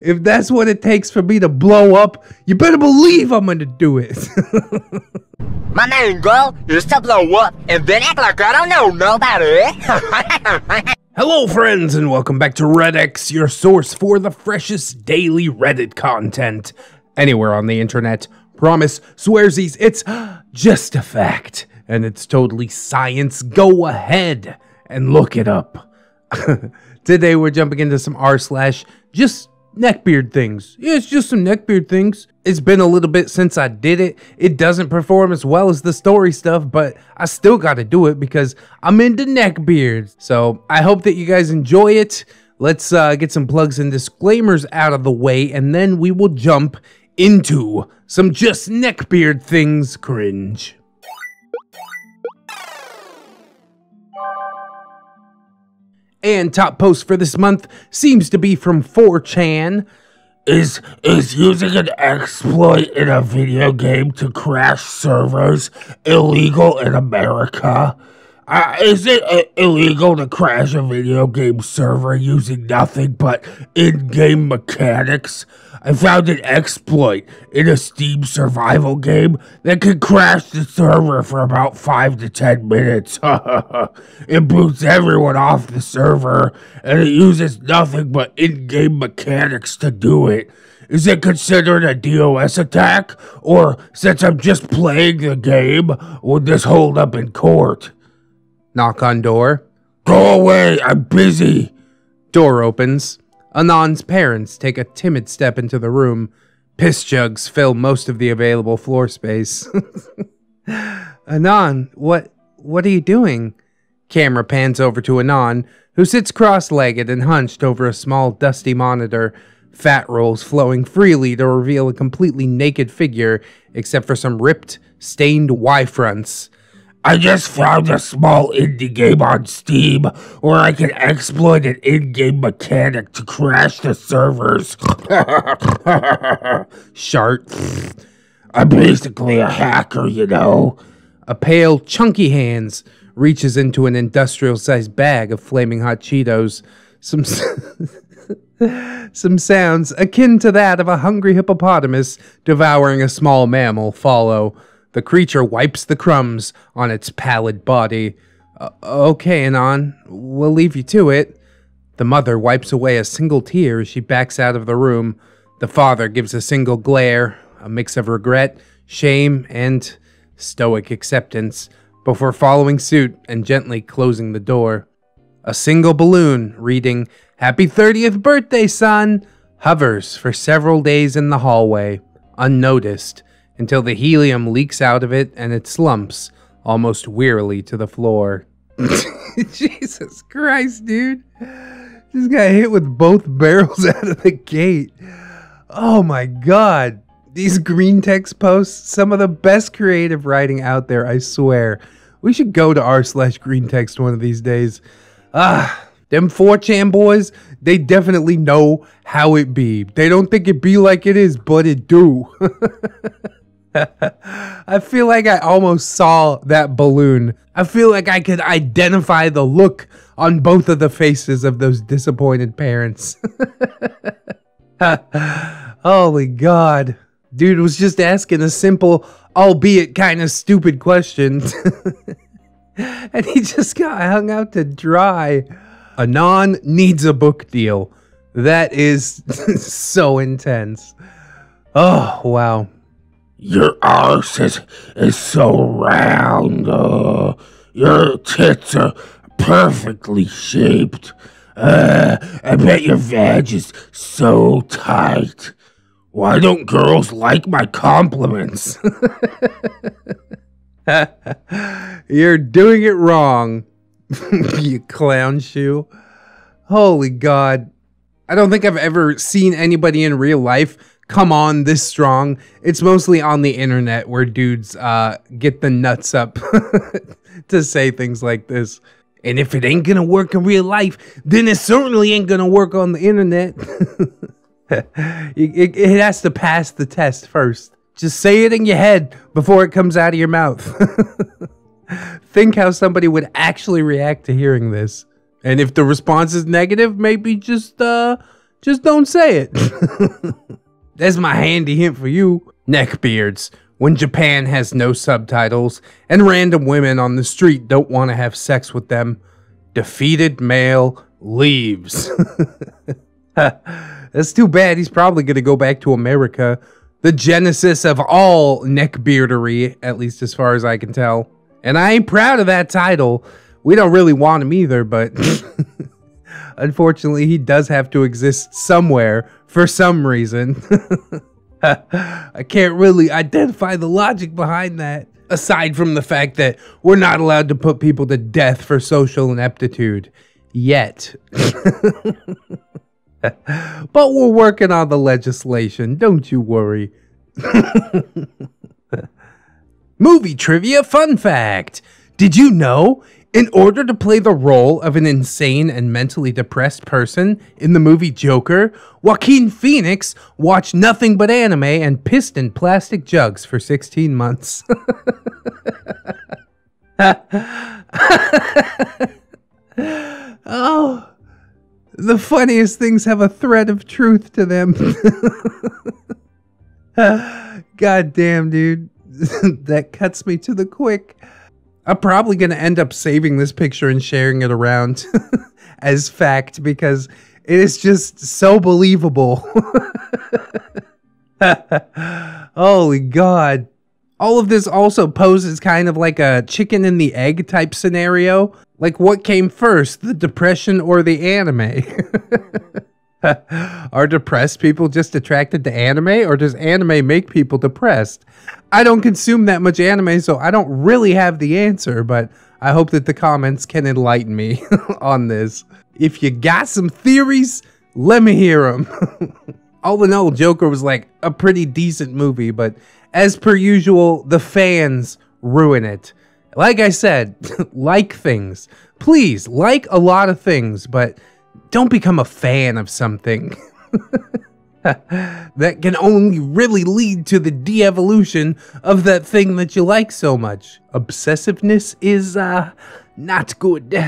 If that's what it takes for me to blow up, you better believe I'm gonna do it. My main goal is to blow up and then act like I don't know nobody. Hello friends and welcome back to ReddX, your source for the freshest daily Reddit content. Anywhere on the internet. Promise, swearsies, it's just a fact. And it's totally science. Go ahead and look it up. Today we're jumping into some r/JustNeckbeardThings. Yeah, it's just some Neckbeard things. It's been a little bit since I did it. It doesn't perform as well as the story stuff, but I still gotta do it because I'm into neckbeards. So I hope that you guys enjoy it. Let's get some plugs and disclaimers out of the way, and then we will jump into some Just Neckbeard Things cringe. And top post for this month seems to be from 4chan. Is using an exploit in a video game to crash servers illegal in America? Is it illegal to crash a video game server using nothing but in-game mechanics? I found an exploit in a Steam survival game that can crash the server for about 5 to 10 minutes. It boots everyone off the server, and it uses nothing but in-game mechanics to do it. Is it considered a DOS attack? Or, since I'm just playing the game, would this hold up in court? Knock on door. Go away, I'm busy. Door opens. Anon's parents take a timid step into the room. Piss jugs fill most of the available floor space. Anon, what are you doing? Camera pans over to Anon, who sits cross-legged and hunched over a small dusty monitor, fat rolls flowing freely to reveal a completely naked figure, except for some ripped, stained Y-fronts. I just found a small indie game on Steam where I can exploit an in-game mechanic to crash the servers. Shart. I'm basically a hacker, you know. A pale, chunky hands reaches into an industrial-sized bag of flaming hot Cheetos. Some sounds akin to that of a hungry hippopotamus devouring a small mammal follow. The creature wipes the crumbs on its pallid body. Okay, Anon, we'll leave you to it. The mother wipes away a single tear as she backs out of the room. The father gives a single glare, a mix of regret, shame, and stoic acceptance, before following suit and gently closing the door. A single balloon, reading, "Happy 30th birthday, son," hovers for several days in the hallway, unnoticed, until the helium leaks out of it and it slumps, almost wearily, to the floor. Jesus Christ, dude. Just got hit with both barrels out of the gate. Oh my god. These green text posts, some of the best creative writing out there, I swear. We should go to r/green text one of these days. Them 4chan boys, they definitely know how it be. They don't think it be like it is, but it do. I feel like I almost saw that balloon. I feel like I could identify the look on both of the faces of those disappointed parents. Holy God. Dude was just asking a simple, albeit kind of stupid question. And he just got hung out to dry. Anon needs a book deal. That is so intense. Oh, wow. Your arse is so round. Your tits are perfectly shaped. I bet your vag is so tight. Why don't girls like my compliments? You're doing it wrong, you clown shoe. Holy God. I don't think I've ever seen anybody in real life come on this strong. It's mostly on the internet where dudes get the nuts up to say things like this. And if it ain't gonna work in real life, then it certainly ain't gonna work on the internet. It has to pass the test first. Just say it in your head before it comes out of your mouth. Think how somebody would actually react to hearing this. And if the response is negative, maybe just Just don't say it. That's my handy hint for you. Neckbeards. When Japan has no subtitles and random women on the street don't want to have sex with them, defeated male leaves. That's too bad. He's probably going to go back to America. The genesis of all neckbeardery, at least as far as I can tell. And I ain't proud of that title. We don't really want him either, but unfortunately, he does have to exist somewhere for some reason. I can't really identify the logic behind that, aside from the fact that we're not allowed to put people to death for social ineptitude. Yet. But we're working on the legislation, don't you worry. Movie trivia fun fact. Did you know, in order to play the role of an insane and mentally depressed person in the movie Joker, Joaquin Phoenix watched nothing but anime and pissed in plastic jugs for 16 months? Oh, the funniest things have a thread of truth to them. God damn, dude. That cuts me to the quick. I'm probably going to end up saving this picture and sharing it around as fact because it is just so believable. Holy God. All of this also poses kind of like a chicken and the egg type scenario. Like, what came first, the depression or the anime? Are depressed people just attracted to anime, or does anime make people depressed? I don't consume that much anime, so I don't really have the answer, but I hope that the comments can enlighten me on this. If you got some theories, let me hear them. All in all, Joker was like a pretty decent movie, but as per usual, the fans ruin it. Like I said, like things. Please, like a lot of things, but don't become a fan of something. That can only really lead to the de-evolution of that thing that you like so much. Obsessiveness is, not good.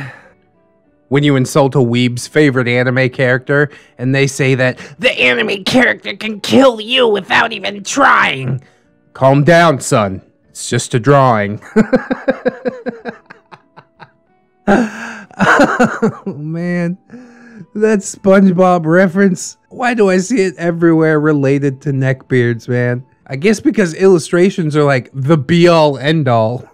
When you insult a weeb's favorite anime character, and they say that the anime character can kill you without even trying. Calm down, son. It's just a drawing. Oh, man. That SpongeBob reference. Why do I see it everywhere related to neckbeards, man? I guess because illustrations are like the be-all, end-all.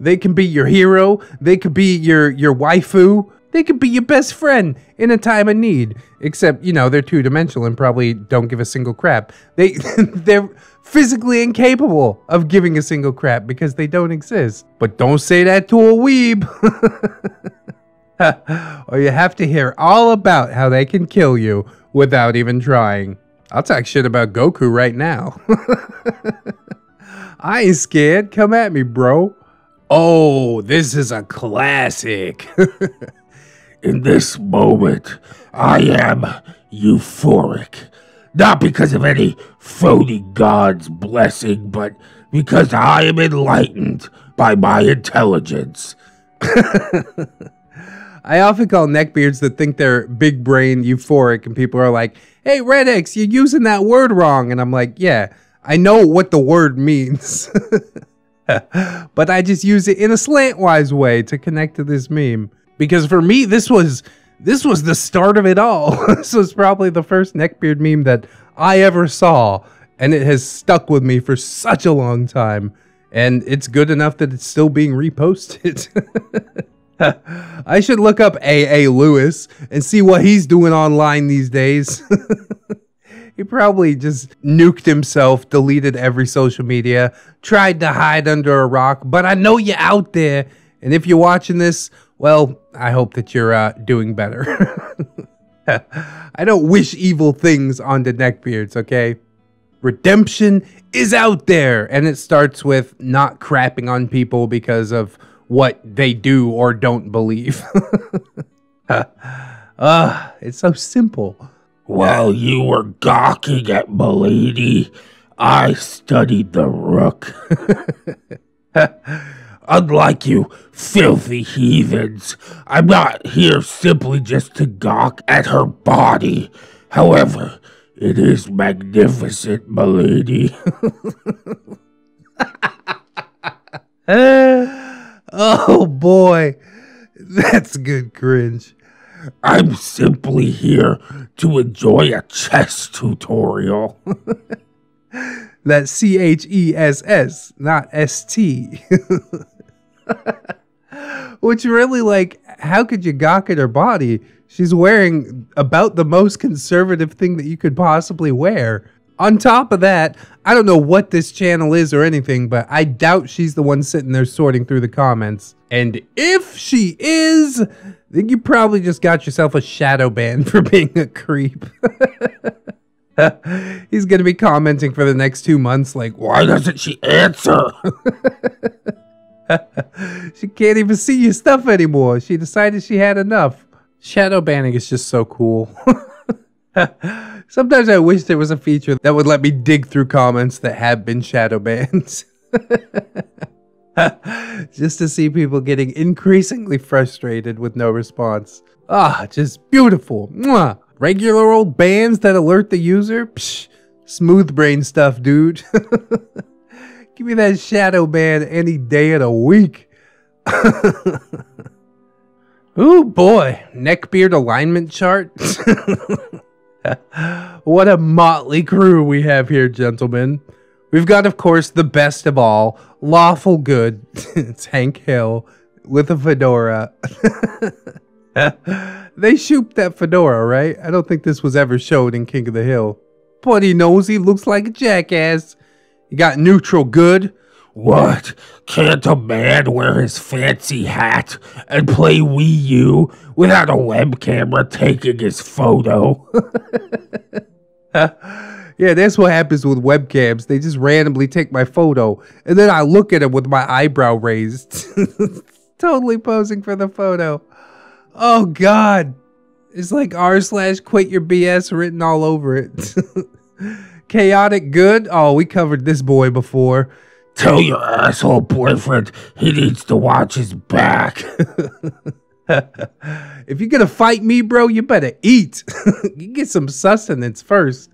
They can be your hero. They could be your waifu. They could be your best friend in a time of need. Except, you know, they're two-dimensional and probably don't give a single crap. They're physically incapable of giving a single crap because they don't exist. But don't say that to a weeb. Or you have to hear all about how they can kill you without even trying. I'll talk shit about Goku right now. I ain't scared. Come at me, bro. Oh, this is a classic. In this moment, I am euphoric. Not because of any phony god's blessing, but because I am enlightened by my intelligence. I often call neckbeards that think they're big brain euphoric, and people are like, hey, ReddX, you're using that word wrong. And I'm like, yeah, I know what the word means. But I just use it in a slantwise way to connect to this meme. Because for me, this was the start of it all. This was probably the first neckbeard meme that I ever saw. And it has stuck with me for such a long time. And it's good enough that it's still being reposted. I should look up A.A. Lewis and see what he's doing online these days. He probably just nuked himself, deleted every social media, tried to hide under a rock, but I know you're out there. And if you're watching this, well, I hope that you're doing better. I don't wish evil things onto neckbeards, okay? Redemption is out there, and it starts with not crapping on people because of what they do or don't believe. It's so simple. While you were gawking at Milady, I studied the rook. Unlike you filthy heathens, I'm not here simply just to gawk at her body. However, it is magnificent, milady. Oh boy, that's good cringe. I'm simply here to enjoy a chess tutorial. That's CHESS, not ST. Which really, like, how could you gawk at her body? She's wearing about the most conservative thing that you could possibly wear. On top of that, I don't know what this channel is or anything, but I doubt she's the one sitting there sorting through the comments. And if she is, then you probably just got yourself a shadow ban for being a creep. He's going to be commenting for the next 2 months like, why doesn't she answer? She can't even see your stuff anymore. She decided she had enough. Shadow banning is just so cool. Sometimes I wish there was a feature that would let me dig through comments that have been shadow banned. Just to see people getting increasingly frustrated with no response. Ah, just beautiful. Mwah. Regular old bans that alert the user? Psh, smooth brain stuff, dude. Give me that shadow ban any day of the week. Ooh boy, neckbeard alignment chart. What a motley crew we have here, gentlemen. We've got, of course, the best of all, lawful good. It's Hank Hill with a fedora. They shooped that fedora, right? I don't think this was ever showed in King of the Hill. But he knows he looks like a jackass. You got neutral good. What? Can't a man wear his fancy hat and play Wii U without a web camera taking his photo? Yeah, that's what happens with webcams. They just randomly take my photo, and then I look at it with my eyebrow raised. Totally posing for the photo. Oh, God. It's like r/quit your BS written all over it. Chaotic good? Oh, we covered this boy before. Tell your asshole boyfriend he needs to watch his back. If you're gonna fight me, bro, you better eat. You get some sustenance first.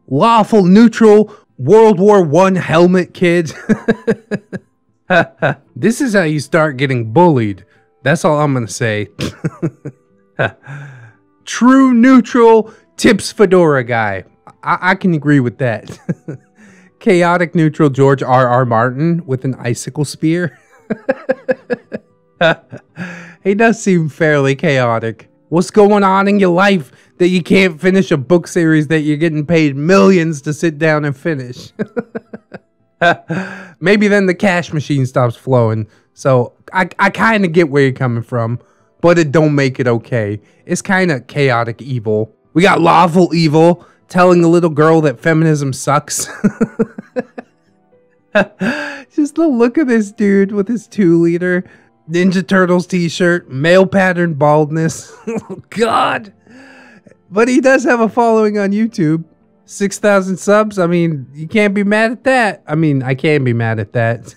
Lawful neutral World War I helmet kid. This is how you start getting bullied. That's all I'm gonna say. True neutral tips fedora guy. I can agree with that. Chaotic neutral George R.R. Martin with an icicle spear. He does seem fairly chaotic. What's going on in your life that you can't finish a book series that you're getting paid millions to sit down and finish? Maybe then the cash machine stops flowing. So I kind of get where you're coming from, but it don't make it okay. It's kind of chaotic evil. We got lawful evil, telling the little girl that feminism sucks. Just the look of this dude with his 2-liter Ninja Turtles t-shirt, male pattern baldness. Oh, God. But he does have a following on YouTube. 6,000 subs. I mean, you can't be mad at that. I mean, I can be mad at that.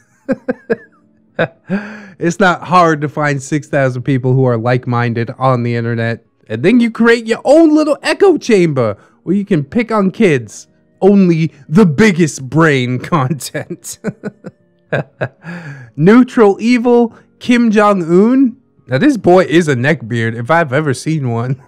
It's not hard to find 6,000 people who are like-minded on the internet. And then you create your own little echo chamber where you can pick on kids. Only the biggest brain content. Neutral evil Kim Jong-un. Now this boy is a neckbeard if I've ever seen one.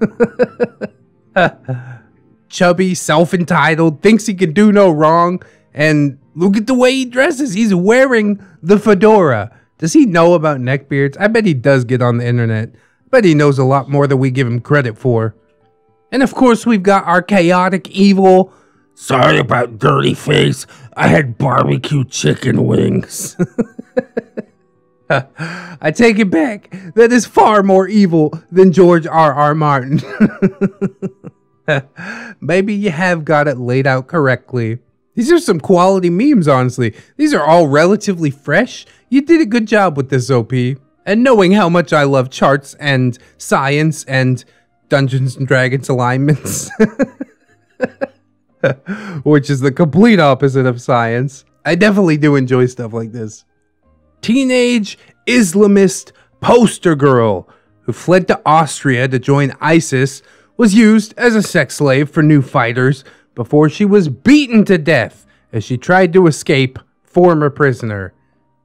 Chubby, self-entitled, thinks he can do no wrong. And look at the way he dresses. He's wearing the fedora. Does he know about neckbeards? I bet he does get on the internet. I bet he knows a lot more than we give him credit for. And of course, we've got our chaotic evil. Sorry about dirty face. I had barbecue chicken wings. I take it back. That is far more evil than George R.R. Martin. Maybe you have got it laid out correctly. These are some quality memes, honestly. These are all relatively fresh. You did a good job with this, OP. And knowing how much I love charts and science and Dungeons and Dragons alignments, which is the complete opposite of science, I definitely do enjoy stuff like this. Teenage Islamist poster girl who fled to Austria to join ISIS was used as a sex slave for new fighters before she was beaten to death as she tried to escape former prisoner.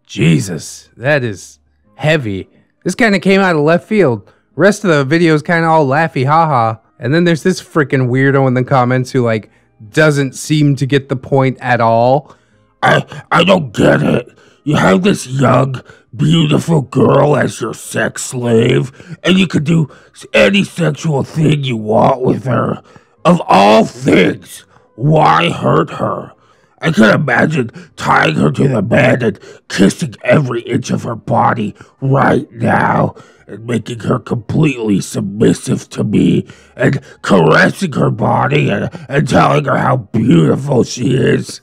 Jesus, that is heavy. This kind of came out of left field. Rest of the video is kind of all laughy haha. And then there's this freaking weirdo in the comments who like doesn't seem to get the point at all. I don't get it. You have this young, beautiful girl as your sex slave, and you can do any sexual thing you want with her. Of all things, why hurt her? I can imagine tying her to the bed and kissing every inch of her body right now and making her completely submissive to me and caressing her body and telling her how beautiful she is.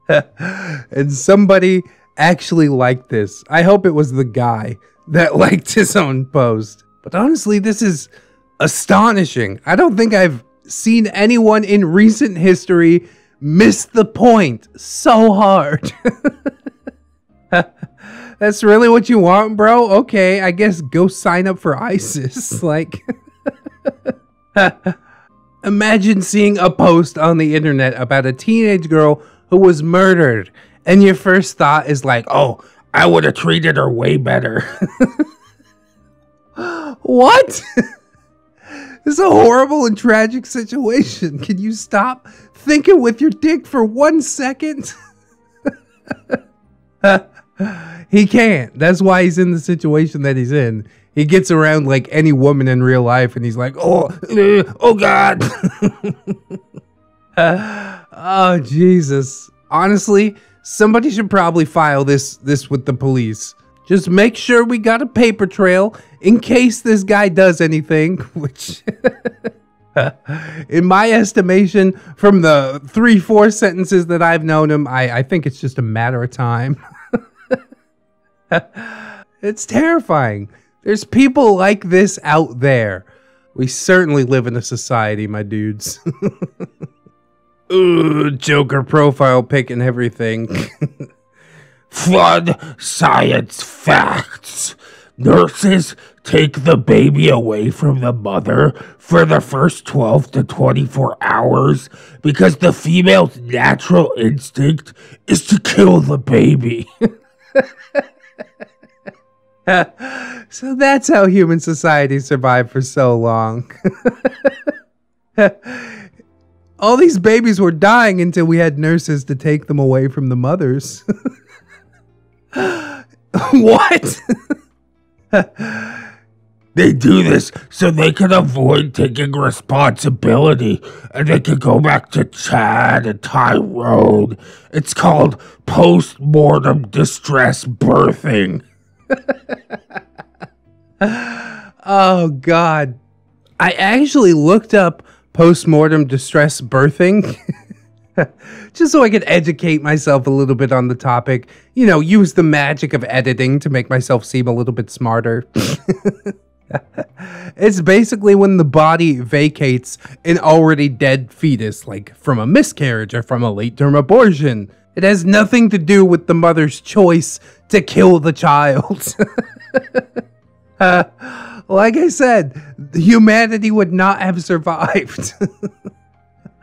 And somebody actually liked this. I hope it was the guy that liked his own post. But honestly, this is astonishing. I don't think I've seen anyone in recent history miss the point so hard. That's really what you want, bro? Okay, I guess go sign up for ISIS. Like, imagine seeing a post on the internet about a teenage girl who was murdered, and your first thought is like, oh, I would have treated her way better. What? This is a horrible and tragic situation. Can you stop thinking with your dick for 1 second? He can't. That's why he's in the situation that he's in. He gets around like any woman in real life and he's like, oh God. Oh, Jesus. Honestly, somebody should probably file this with the police. Just make sure we got a paper trail in case this guy does anything, which, in my estimation, from the 3-4 sentences that I've known him, I think it's just a matter of time. It's terrifying. There's people like this out there. We certainly live in a society, my dudes. Ooh, Joker profile pic and everything. Fun science facts. Nurses take the baby away from the mother for the first 12 to 24 hours because the female's natural instinct is to kill the baby. So that's how human society survived for so long. All these babies were dying until we had nurses to take them away from the mothers. What? They do this so they can avoid taking responsibility and they can go back to Chad and Tyrone. It's called post-mortem distress birthing. Oh, God. I actually looked up post-mortem distress birthing just so I could educate myself a little bit on the topic. You know, use the magic of editing to make myself seem a little bit smarter. It's basically when the body vacates an already dead fetus, like from a miscarriage or from a late-term abortion. It has nothing to do with the mother's choice to kill the child. Like I said, humanity would not have survived.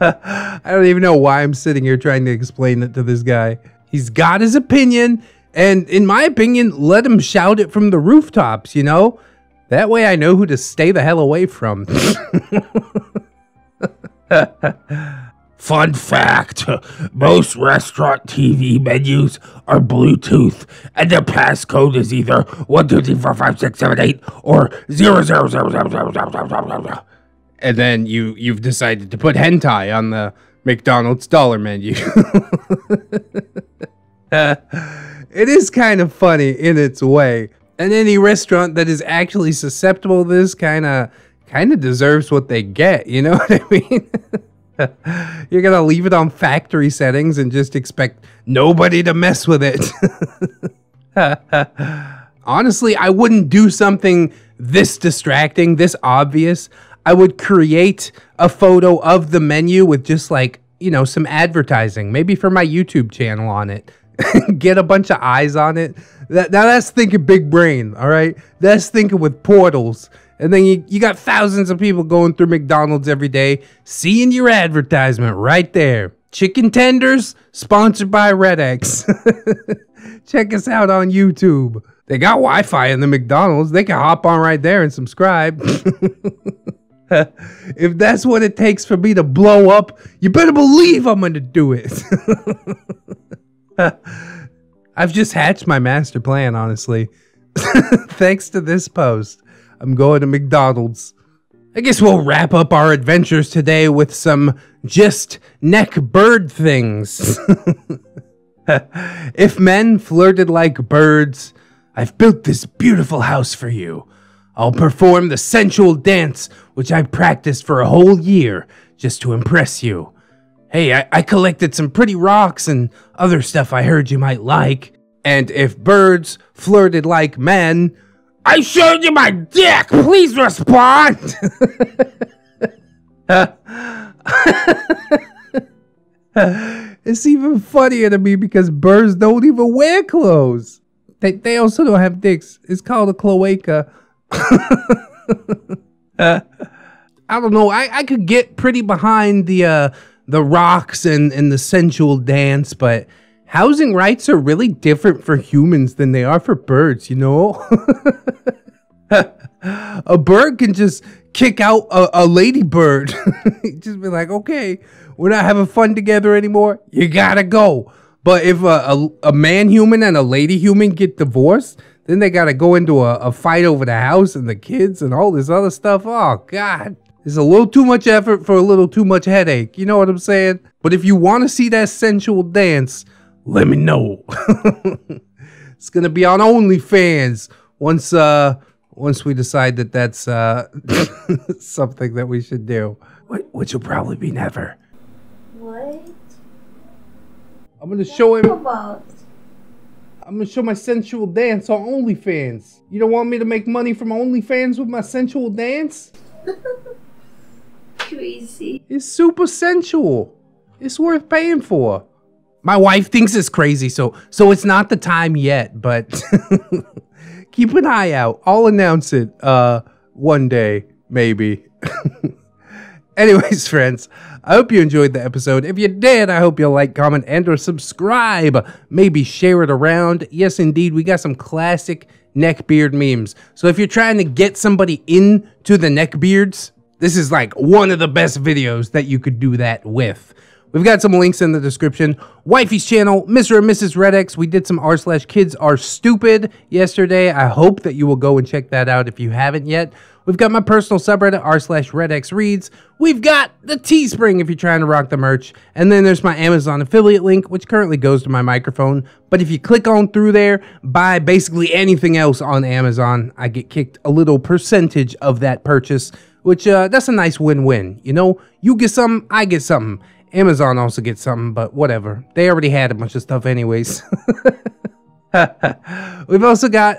I don't even know why I'm sitting here trying to explain it to this guy. He's got his opinion, and in my opinion, let him shout it from the rooftops, you know? That way I know who to stay the hell away from. Fun fact, most restaurant TV menus are Bluetooth, and the passcode is either 1, 2, 3, 4, 5, 6, 7, 8 or 0, 0, 0, 0, 0, 0, 0, 0. And then you've decided to put hentai on the McDonald's dollar menu. It is kind of funny in its way. And any restaurant that is actually susceptible to this kind of deserves what they get, you know what I mean? You're gonna leave it on factory settings and just expect nobody to mess with it. Honestly, I wouldn't do something this distracting, this obvious. I would create a photo of the menu with just like, you know, some advertising, maybe for my YouTube channel on it. Get a bunch of eyes on it. Now that's thinking big brain, all right? That's thinking with portals. And then you got thousands of people going through McDonald's every day, seeing your advertisement right there. Chicken tenders, sponsored by ReddX. Check us out on YouTube. They got Wi-Fi in the McDonald's. They can hop on right there and subscribe. If that's what it takes for me to blow up, you better believe I'm gonna do it. I've just hatched my master plan, honestly. Thanks to this post, I'm going to McDonald's. I guess we'll wrap up our adventures today with some just neck bird things. If men flirted like birds, I've built this beautiful house for you. I'll perform the sensual dance, which I practiced for a whole year just to impress you. Hey, I collected some pretty rocks and other stuff I heard you might like. And if birds flirted like men, I showed you my dick! Please respond! It's even funnier to me because birds don't even wear clothes. They also don't have dicks. It's called a cloaca. I don't know. I could get pretty behind the rocks and the sensual dance, but housing rights are really different for humans than they are for birds, you know? A bird can just kick out a ladybird. Just be like, okay, we're not having fun together anymore. You gotta go. But if a man human and a lady human get divorced, then they gotta go into a fight over the house and the kids and all this other stuff. Oh, God. It's a little too much effort for a little too much headache. You know what I'm saying? But if you want to see that sensual dance, let me know. It's gonna be on OnlyFans once we decide that that's something that we should do, which will probably be never. What? I'm gonna show him. About? I'm gonna show my sensual dance on OnlyFans. You don't want me to make money from OnlyFans with my sensual dance? Crazy. It's super sensual. It's worth paying for. My wife thinks it's crazy, so it's not the time yet, but keep an eye out. I'll announce it one day, maybe. Anyways, friends, I hope you enjoyed the episode. If you did, I hope you'll like, comment, and or subscribe. Maybe share it around. Yes, indeed, we got some classic neckbeard memes. So if you're trying to get somebody into the neckbeards, this is like one of the best videos that you could do that with. We've got some links in the description. Wifey's channel, Mr. and Mrs. ReddX. We did some r/kids are stupid yesterday. I hope that you will go and check that out if you haven't yet. We've got my personal subreddit, r/ReddX reads. We've got the Teespring if you're trying to rock the merch. And then there's my Amazon affiliate link, which currently goes to my microphone. But if you click on through there, buy basically anything else on Amazon, I get kicked a little percentage of that purchase, which that's a nice win-win. You know, you get something, I get something. Amazon also gets something, but whatever. They already had a bunch of stuff anyways. We've also got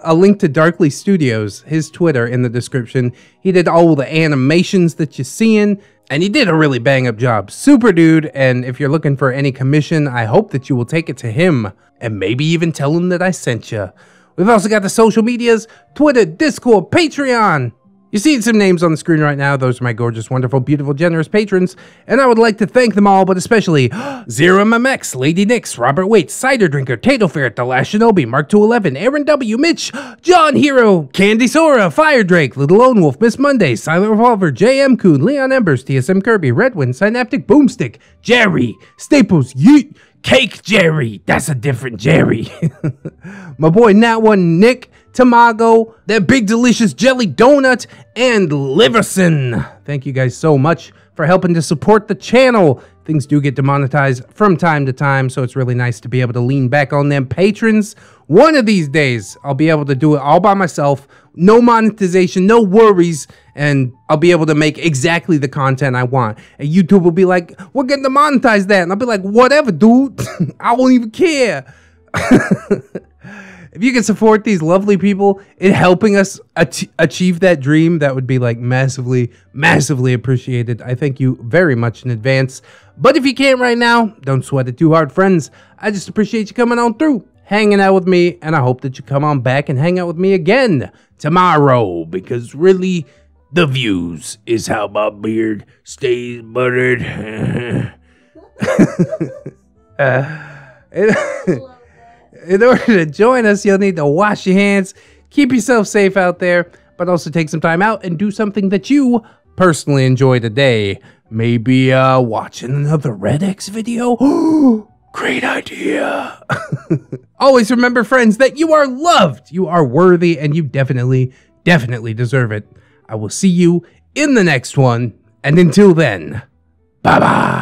a link to Darkly Studios, his Twitter, in the description. He did all the animations that you're seeing, and he did a really bang-up job. Super dude, and if you're looking for any commission, I hope that you will take it to him, and maybe even tell him that I sent you. We've also got the social medias, Twitter, Discord, Patreon. You're seeing some names on the screen right now. Those are my gorgeous, wonderful, beautiful, generous patrons. And I would like to thank them all, but especially Zero MMX, Lady Nix, Robert Waite, Cider Drinker, Tato Ferret, The Last Shinobi, Mark 211, Aaron W, Mitch, John Hero, Candy Sora, Fire Drake, Little Lone Wolf, Miss Monday, Silent Revolver, JM Coon, Leon Embers, TSM Kirby, Redwind, Synaptic Boomstick, Jerry, Staples, Yeet, Cake Jerry. That's a different Jerry. My boy Nat One, Nick, Tamago, that big delicious jelly donut, and Liverson. Thank you guys so much for helping to support the channel. Things do get demonetized from time to time, so it's really nice to be able to lean back on them patrons. One of these days, I'll be able to do it all by myself. No monetization, no worries, and I'll be able to make exactly the content I want. And YouTube will be like, we're getting to monetize that. And I'll be like, whatever, dude. I won't even care. If you can support these lovely people in helping us achieve that dream, that would be like massively, massively appreciated. I thank you very much in advance. But if you can't right now, don't sweat it too hard, friends. I just appreciate you coming on through, hanging out with me, and I hope that you come on back and hang out with me again tomorrow, because really, the views is how my beard stays buttered. In order to join us, you'll need to wash your hands, keep yourself safe out there, but also take some time out and do something that you personally enjoy today. Maybe watching another ReddX video? Great idea. Always remember, friends, that you are loved, you are worthy, and you definitely deserve it. I will see you in the next one, and until then, bye-bye.